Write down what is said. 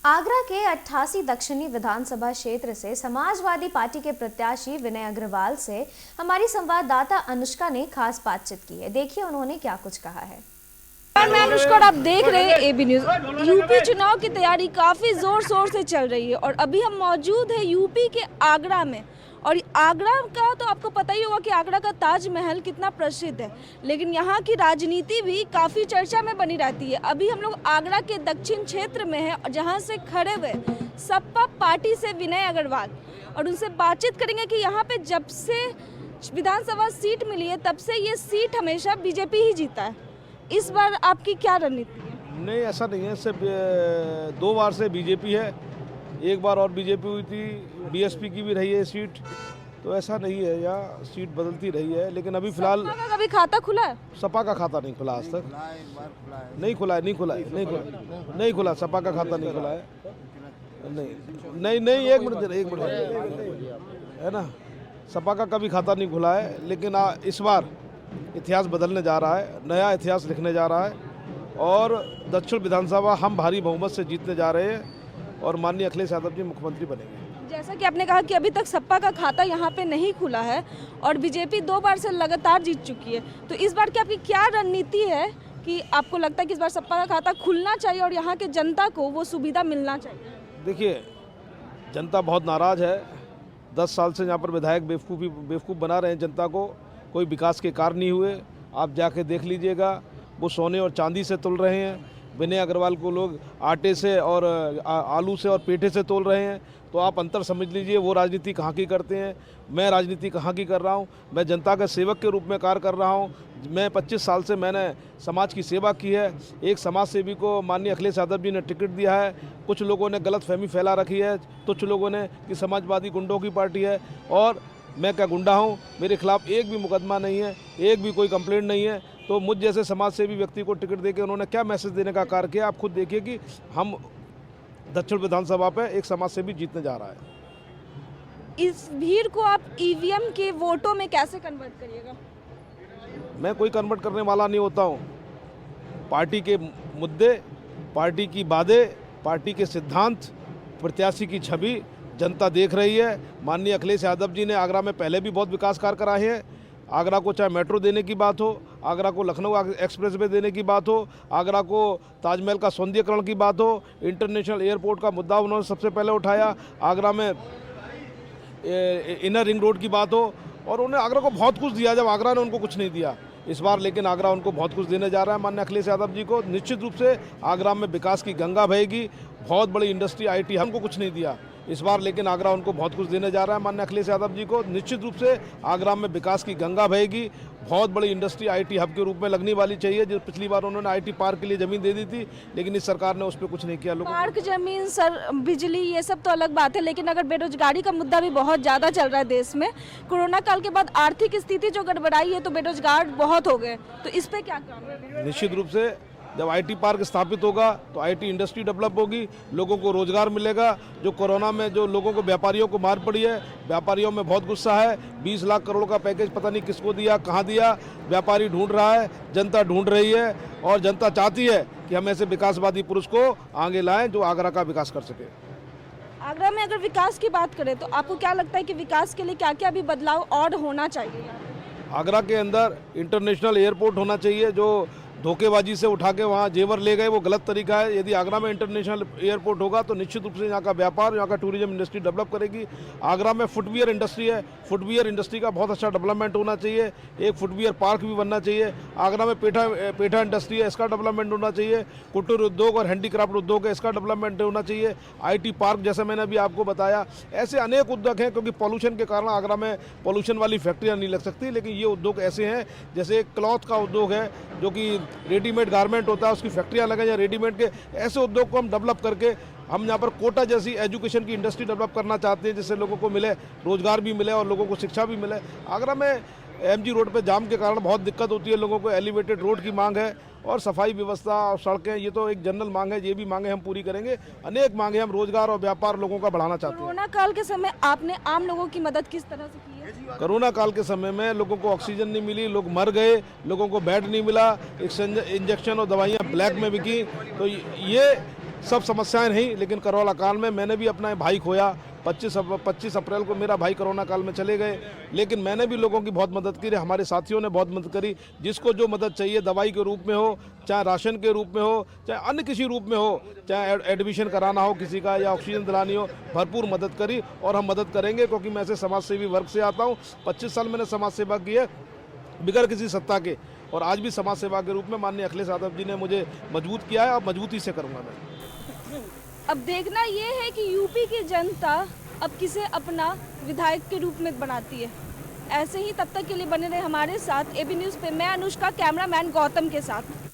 आगरा के 88 दक्षिणी विधानसभा क्षेत्र से समाजवादी पार्टी के प्रत्याशी विनय अग्रवाल से हमारी संवाददाता अनुष्का ने खास बातचीत की है। देखिए उन्होंने क्या कुछ कहा है। मैं अनुष्का और आप देख रहे हैं एबी न्यूज। यूपी चुनाव की तैयारी काफी जोर शोर से चल रही है और अभी हम मौजूद है यूपी के आगरा में। और आगरा का तो आपको पता ही होगा कि आगरा का ताजमहल कितना प्रसिद्ध है, लेकिन यहाँ की राजनीति भी काफ़ी चर्चा में बनी रहती है। अभी हम लोग आगरा के दक्षिण क्षेत्र में हैं, जहाँ से खड़े हुए सपा पार्टी से विनय अग्रवाल, और उनसे बातचीत करेंगे कि यहाँ पे जब से विधानसभा सीट मिली है तब से ये सीट हमेशा बीजेपी ही जीता है। इस बार आपकी क्या रणनीति है? नहीं, ऐसा नहीं है। सिर्फ 2 बार से बीजेपी है, एक बार और बीजेपी हुई थी, बीएसपी की भी रही है सीट, तो ऐसा नहीं है। यहाँ सीट बदलती रही है, लेकिन अभी फिलहाल सपा का कभी खाता खुला है? सपा का खाता नहीं खुला आज तक। नहीं खुला, सपा का खाता नहीं खुला है। नहीं, एक मिनट है ना, सपा का कभी खाता नहीं खुला है, लेकिन इस बार इतिहास बदलने जा रहा है, नया इतिहास लिखने जा रहा है और दक्षिण विधानसभा हम भारी बहुमत से जीतने जा रहे हैं और माननीय अखिलेश यादव जी मुख्यमंत्री बनेंगे। जैसा कि आपने कहा कि अभी तक सपा का खाता यहाँ पे नहीं खुला है और बीजेपी 2 बार से लगातार जीत चुकी है, तो इस बार की आपकी क्या रणनीति है कि आपको लगता है कि इस बार सपा का खाता खुलना चाहिए और यहाँ के जनता को वो सुविधा मिलना चाहिए? देखिए, जनता बहुत नाराज़ है। 10 साल से यहाँ पर विधायक बेवकूफ़ बना रहे हैं जनता को, कोई विकास के कार्य नहीं हुए। आप जाके देख लीजिएगा, वो सोने और चांदी से तुल रहे हैं। विनय अग्रवाल को लोग आटे से और आलू से और पेठे से तोल रहे हैं, तो आप अंतर समझ लीजिए। वो राजनीति कहाँ की करते हैं, मैं राजनीति कहाँ की कर रहा हूँ। मैं जनता के सेवक के रूप में कार्य कर रहा हूँ। मैं 25 साल से मैंने समाज की सेवा की है। एक समाज सेवी को माननीय अखिलेश यादव जी ने टिकट दिया है। कुछ लोगों ने गलतफहमी फैला रखी है, कुछ लोगों ने कि समाजवादी गुंडों की पार्टी है, और मैं क्या गुंडा हूँ? मेरे खिलाफ एक भी मुकदमा नहीं है, एक भी कोई कंप्लेंट नहीं है। तो मुझ जैसे समाज सेवी व्यक्ति को टिकट देके उन्होंने क्या मैसेज देने का कार्य किया, आप खुद देखिए कि हम दक्षिण विधानसभा पे एक समाज सेवी जीतने जा रहा है। इस भीड़ को आप ईवीएम के वोटों में कैसे कन्वर्ट करिएगा? मैं कोई कन्वर्ट करने वाला नहीं होता हूँ। पार्टी के मुद्दे, पार्टी की बातें, पार्टी के सिद्धांत, प्रत्याशी की छवि जनता देख रही है। माननीय अखिलेश यादव जी ने आगरा में पहले भी बहुत विकास कार्य कराए हैं। आगरा को चाहे मेट्रो देने की बात हो, आगरा को लखनऊ एक्सप्रेसवे देने की बात हो, आगरा को ताजमहल का सौंदर्यीकरण की बात हो, इंटरनेशनल एयरपोर्ट का मुद्दा उन्होंने सबसे पहले उठाया, आगरा में इनर रिंग रोड की बात हो, और उन्हें आगरा को बहुत कुछ दिया जब आगरा ने उनको कुछ नहीं दिया। इस बार लेकिन आगरा उनको बहुत कुछ देने जा रहा है। माननीय अखिलेश यादव जी को निश्चित रूप से आगरा में विकास की गंगा बहेगी। बहुत बड़ी इंडस्ट्री, आईटी, हमको कुछ नहीं दिया इस बार, लेकिन आगरा उनको बहुत कुछ देने जा रहा है। माननीय अखिलेश यादव जी को निश्चित रूप से आगरा में विकास की गंगा बहेगी। बहुत बड़ी इंडस्ट्री आईटी हब के रूप में लगने वाली चाहिए। जो पिछली बार उन्होंने आईटी पार्क के लिए ज़मीन दे दी थी, लेकिन इस सरकार ने उस पर कुछ नहीं किया। लोग पार्क, जमीन, सर, बिजली, ये सब तो अलग बात है, लेकिन अगर बेरोजगारी का मुद्दा भी बहुत ज़्यादा चल रहा है देश में, कोरोना काल के बाद आर्थिक स्थिति जो गड़बड़ाई है तो बेरोजगार बहुत हो गए, तो इस पर क्या काम? निश्चित रूप से जब आईटी पार्क स्थापित होगा तो आईटी इंडस्ट्री डेवलप होगी, लोगों को रोजगार मिलेगा। जो कोरोना में जो लोगों को, व्यापारियों को मार पड़ी है, व्यापारियों में बहुत गुस्सा है। 20 लाख करोड़ का पैकेज पता नहीं किसको दिया, कहाँ दिया, व्यापारी ढूंढ रहा है, जनता ढूंढ रही है, और जनता चाहती है कि हम ऐसे विकासवादी पुरुष को आगे लाएं जो आगरा का विकास कर सके। आगरा में अगर विकास की बात करें तो आपको क्या लगता है कि विकास के लिए क्या क्या भी बदलाव और होना चाहिए? आगरा के अंदर इंटरनेशनल एयरपोर्ट होना चाहिए। जो धोखेबाजी से उठा के वहाँ जेवर ले गए, वो गलत तरीका है। यदि आगरा में इंटरनेशनल एयरपोर्ट होगा तो निश्चित रूप से यहाँ का व्यापार, यहाँ का टूरिज्म इंडस्ट्री डेवलप करेगी। आगरा में फुटवियर इंडस्ट्री है, फुटवियर इंडस्ट्री का बहुत अच्छा डेवलपमेंट होना चाहिए। एक फुटवियर पार्क भी बनना चाहिए। आगरा में पेठा इंडस्ट्री है, इसका डेवलपमेंट होना चाहिए। कुटीर उद्योग और हैंडीक्राफ्ट उद्योग है, इसका डेवलपमेंट होना चाहिए। आईटी पार्क, जैसे मैंने अभी आपको बताया, ऐसे अनेक उद्योग हैं। क्योंकि पॉल्यूशन के कारण आगरा में पॉल्यूशन वाली फैक्ट्रियाँ नहीं लग सकती, लेकिन ये उद्योग ऐसे हैं, जैसे क्लॉथ का उद्योग है, जो कि रेडीमेड गारमेंट होता है, उसकी फैक्ट्रियां लगे, या रेडीमेड के ऐसे उद्योग को हम डेवलप करके हम यहाँ पर कोटा जैसी एजुकेशन की इंडस्ट्री डेवलप करना चाहते हैं, जिससे लोगों को मिले, रोजगार भी मिले और लोगों को शिक्षा भी मिले। आगरा में एमजी रोड पे जाम के कारण बहुत दिक्कत होती है लोगों को। एलिवेटेड रोड की मांग है, और सफाई व्यवस्था और सड़कें, ये तो एक जनरल मांग है। ये भी मांगे हम पूरी करेंगे। अनेक मांगे हम रोजगार और व्यापार लोगों का बढ़ाना चाहते हैं। कोरोना काल के समय आपने आम लोगों की मदद किस तरह से की है? कोरोना काल के समय में लोगों को ऑक्सीजन नहीं मिली, लोग मर गए, लोगों को बेड नहीं मिला, इंजेक्शन और दवाइयाँ ब्लैक में बिकी। तो ये सब समस्याएं नहीं, लेकिन कोरोना काल में मैंने भी अपना भाई खोया। 25 अप्रैल को मेरा भाई कोरोना काल में चले गए, लेकिन मैंने भी लोगों की बहुत मदद की, हमारे साथियों ने बहुत मदद करी। जिसको जो मदद चाहिए, दवाई के रूप में हो, चाहे राशन के रूप में हो, चाहे अन्य किसी रूप में हो, चाहे एडमिशन कराना हो किसी का या ऑक्सीजन दिलानी हो, भरपूर मदद करी और हम मदद करेंगे, क्योंकि मैं ऐसे समाज सेवी वर्ग से आता हूँ। 25 साल मैंने समाज सेवा की है बिगड़ किसी सत्ता के, और आज भी समाज सेवा के रूप में माननीय अखिलेश यादव जी ने मुझे मजबूत किया है और मजबूती से करूँगा मैं। अब देखना ये है कि यूपी की जनता अब किसे अपना विधायक के रूप में बनाती है। ऐसे ही तब तक के लिए बने रहे हमारे साथ। एबी न्यूज़ पे मैं अनुष्का, कैमरामैन गौतम के साथ।